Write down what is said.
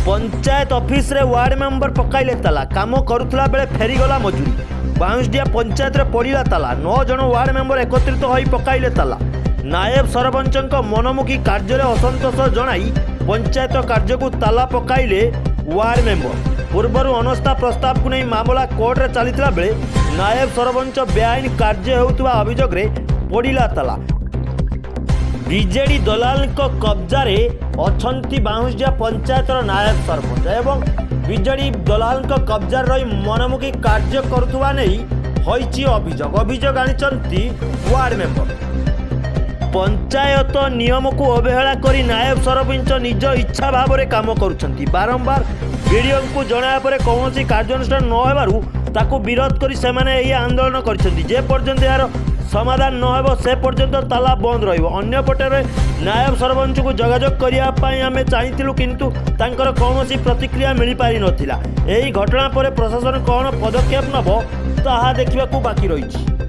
Panchayat office रे ward member पकाइले ताला काम करुला बेले फेरीगला मजूरी बाउंसडिया पंचायत रे पड़ा ताला 9 जन वार्ड मेंबर एकत्रित होई पकाइले ताला। नायब सरपंच मनमुखी कार्य असंतोष जनाई पंचायत कार्य को ताला पकाइले वार्ड मेंबर। पूर्वर अनस्था प्रस्ताव को नहीं मामला कोर्ट रे चलता बेले नायब सरपंच बेआईन कार्य होउतबा अभियोग रे पड़ा ताला। बीजेडी दलाल कब्जा रे अछंती बाउंसडिया पंचायतर नायब सरपंच एवं बीजेडी दलाल कब्जा रही मनमुखी कार्य करुवा नहीं होइछि अभियोग आनिचंती वार्ड मेंबर। पंचायत नियम को अवहेला करी नायब सरपंच निज इच्छा भाव में काम करुछंती। बारंबार वीडियो को जणाया पर कौन कार्यानुष्ठान न हेबारु ताकू विरोध करी सेमाने एही आंदोलन करछंती। जे पर्यंत यार समाधान न हेबो से पर्यंत ताला बंद रहिबो। अन्य पटे नायब सरपंच को जोगाजोग करिया पई आमे चाहिथिलु किंतु तांकर कौनसी प्रतिक्रिया मिली पारि नथिला। एही घटना पर प्रशासन कौन पदक्षेप नबो ताहा देखिबाकू बाकी रहिछि।